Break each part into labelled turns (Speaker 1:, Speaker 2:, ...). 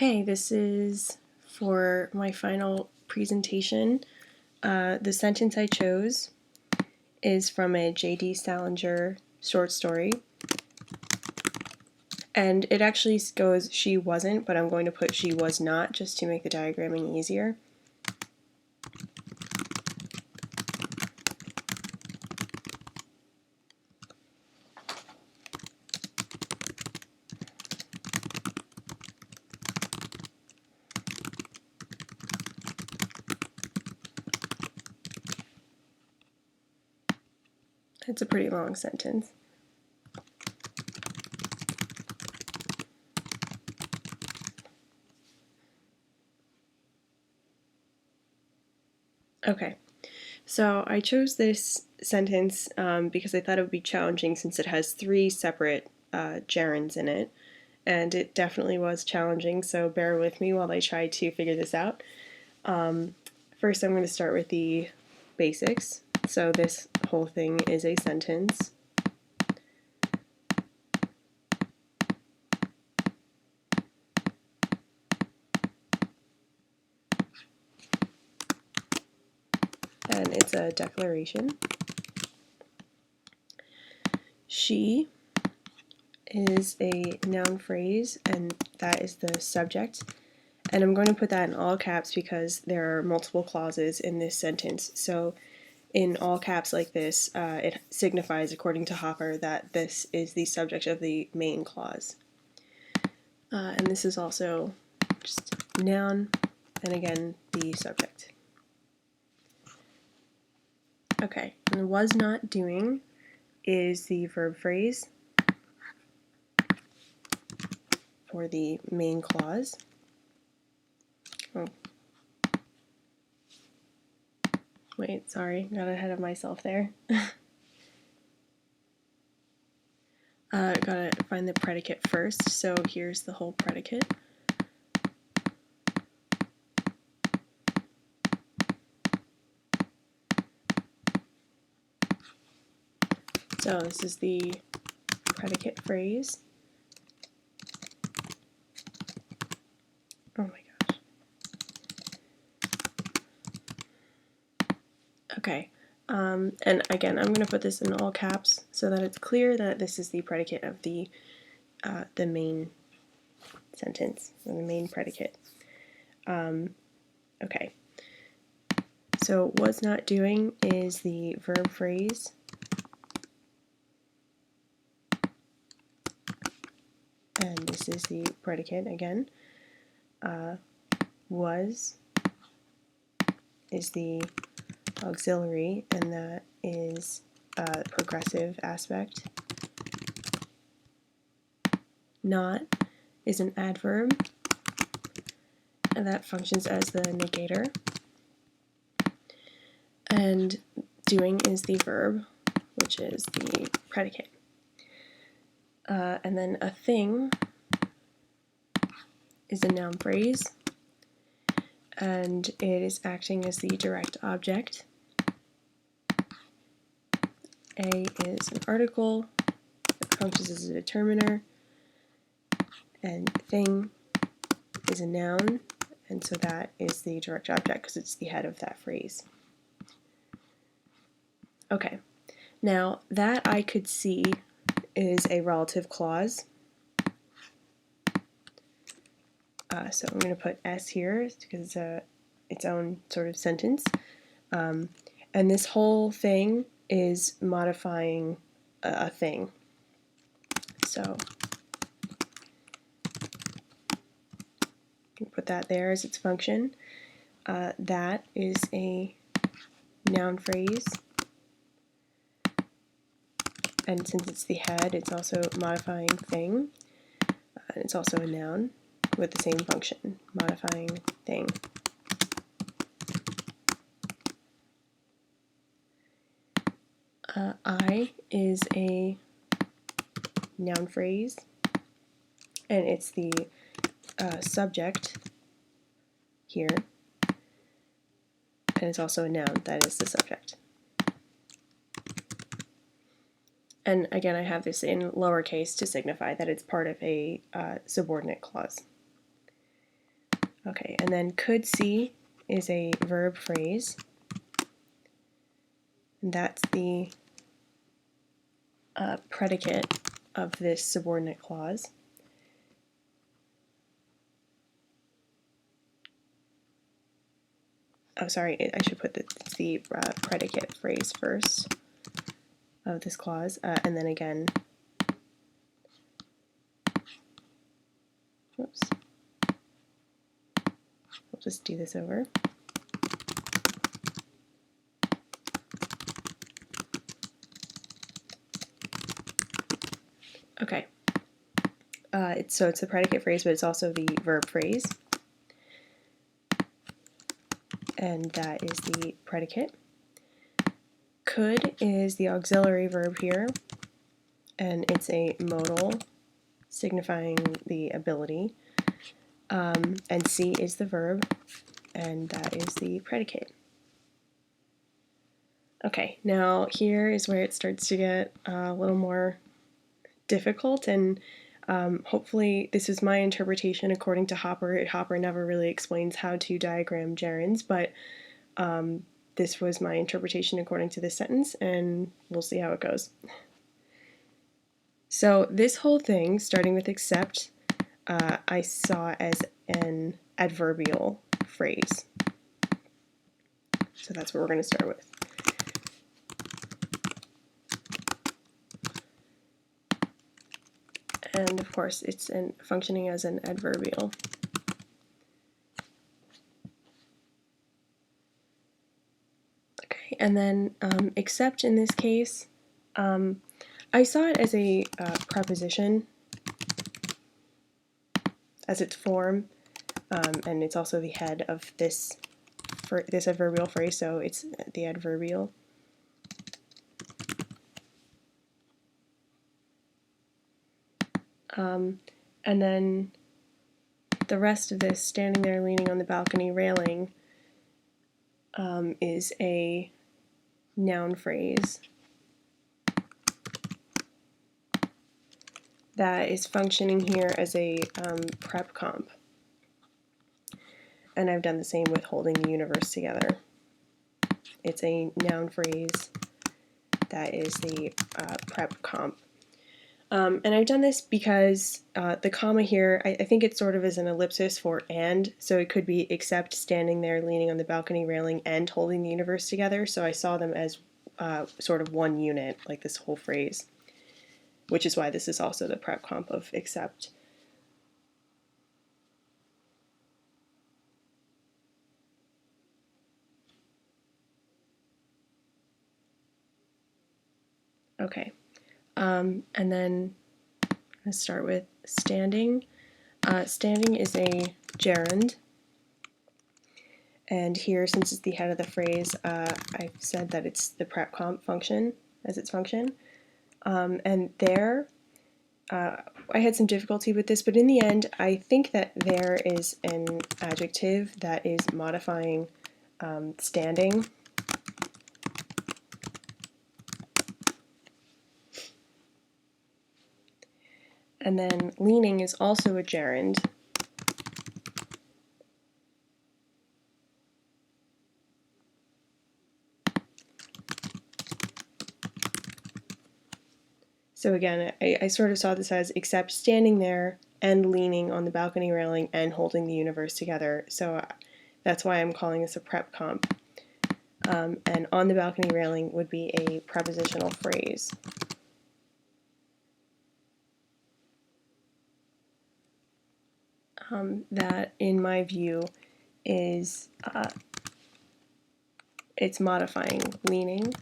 Speaker 1: Okay, this is for my final presentation. The sentence I chose is from a J.D. Salinger short story. And it actually goes, she wasn't, but I'm going to put she was not just to make the diagramming easier. It's a pretty long sentence. Okay, so I chose this sentence because I thought it would be challenging since it has three separate gerunds in it, and it definitely was challenging, so bear with me while I try to figure this out. First, I'm going to start with the basics. So this whole thing is a sentence. And it's a declaration. She is a noun phrase, and that is the subject. And I'm going to put that in all caps because there are multiple clauses in this sentence. So in all caps like this, it signifies, according to Hopper, that this is the subject of the main clause. And this is also just noun, and again, the subject. Okay, and was not doing is the verb phrase for the main clause. Oh. Wait, sorry, got ahead of myself there. Gotta find the predicate first, so here's the whole predicate. So this is the predicate phrase. Oh my gosh. Okay, and again, I'm going to put this in all caps so that it's clear that this is the predicate of the main sentence, or the main predicate. Okay, so was not doing is the verb phrase. And this is the predicate again. Was is the auxiliary, and that is progressive aspect. Not is an adverb, and that functions as the negator. And doing is the verb, which is the predicate. And then a thing is a noun phrase, and it is acting as the direct object. A is an article, it functions as a determiner, and thing is a noun, and so that is the direct object because it's the head of that phrase. Okay, now that I could see is a relative clause. So I'm going to put S here because it's its own sort of sentence. And this whole thing is modifying a thing. So put that there as its function. That is a noun phrase. And since it's the head, it's also modifying thing. And it's also a noun with the same function, modifying thing. I is a noun phrase, and it's the subject here, and it's also a noun, that is the subject. And again, I have this in lowercase to signify that it's part of a subordinate clause. Okay, and then could see is a verb phrase. And that's the predicate of this subordinate clause. Oh, sorry, I should put the predicate phrase first of this clause, and then again, whoops, we'll just do this over. Okay, so it's the predicate phrase, but it's also the verb phrase, and that is the predicate. Could is the auxiliary verb here, and it's a modal signifying the ability, and see is the verb, and that is the predicate. Okay, now here is where it starts to get a little more difficult, and hopefully this is my interpretation according to Hopper. Hopper never really explains how to diagram gerunds, but this was my interpretation according to this sentence, and we'll see how it goes. So this whole thing, starting with except, I saw as an adverbial phrase. So that's what we're going to start with. And of course, it's functioning as an adverbial. Okay, and then except in this case, I saw it as a preposition, as its form, and it's also the head of this adverbial phrase, so it's the adverbial. And then the rest of this, standing there leaning on the balcony railing, is a noun phrase that is functioning here as a prep comp. And I've done the same with holding the universe together. It's a noun phrase that is the prep comp. And I've done this because the comma here, I think it sort of is an ellipsis for and, so it could be except standing there leaning on the balcony railing and holding the universe together, so I saw them as sort of one unit, like this whole phrase, which is why this is also the prep comp of except. Okay, and then let's start with standing. Standing is a gerund, and here, since it's the head of the phrase, I've said that it's the prep comp function as its function. And there, I had some difficulty with this, but in the end, I think that there is an adjective that is modifying standing. And then leaning is also a gerund. So again, I sort of saw this as except standing there and leaning on the balcony railing and holding the universe together. So that's why I'm calling this a prep comp. And on the balcony railing would be a prepositional phrase. That, in my view, is it's modifying leaning.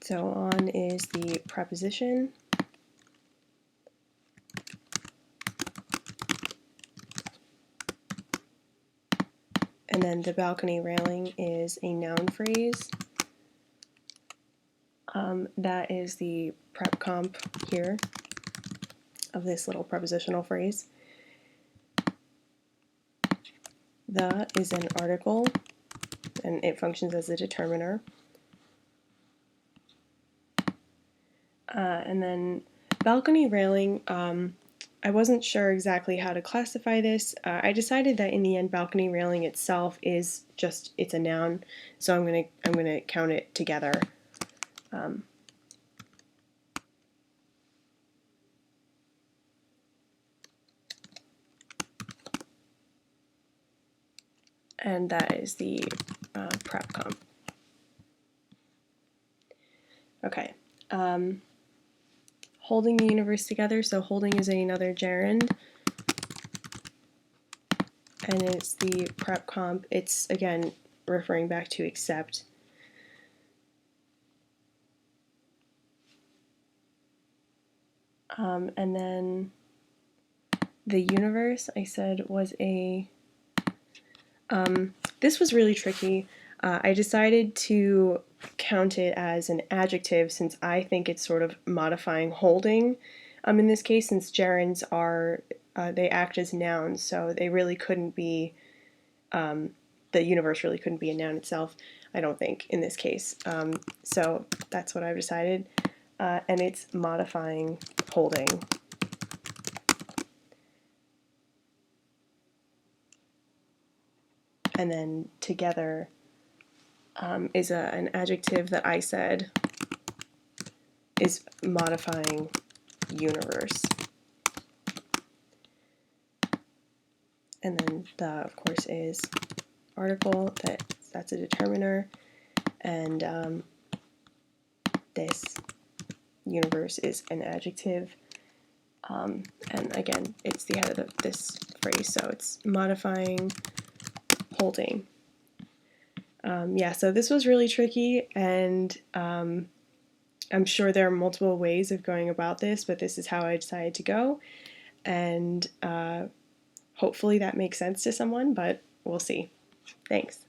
Speaker 1: So on is the preposition. And then the balcony railing is a noun phrase. That is the prep comp here of this little prepositional phrase. The is an article, and it functions as a determiner. And then balcony railing, I wasn't sure exactly how to classify this. I decided that in the end, balcony railing itself is just, it's a noun, so I'm gonna count it together. And that is the prep comp. Okay. Holding the universe together, so holding is another gerund, and it's the prep comp. It's, again, referring back to accept. And then the universe, I said, was a... this was really tricky. I decided to count it as an adjective since I think it's sort of modifying holding. In this case, since gerunds are, they act as nouns, so they really couldn't be, the universe really couldn't be a noun itself, I don't think, in this case. So that's what I've decided. And it's modifying holding. And then together is an adjective that I said is modifying universe. And then the, of course, is article, that's a determiner, and this universe is an adjective. And again, it's the head of this phrase, so it's modifying holding. Yeah, so this was really tricky, and I'm sure there are multiple ways of going about this, but this is how I decided to go, and hopefully that makes sense to someone, but we'll see. Thanks.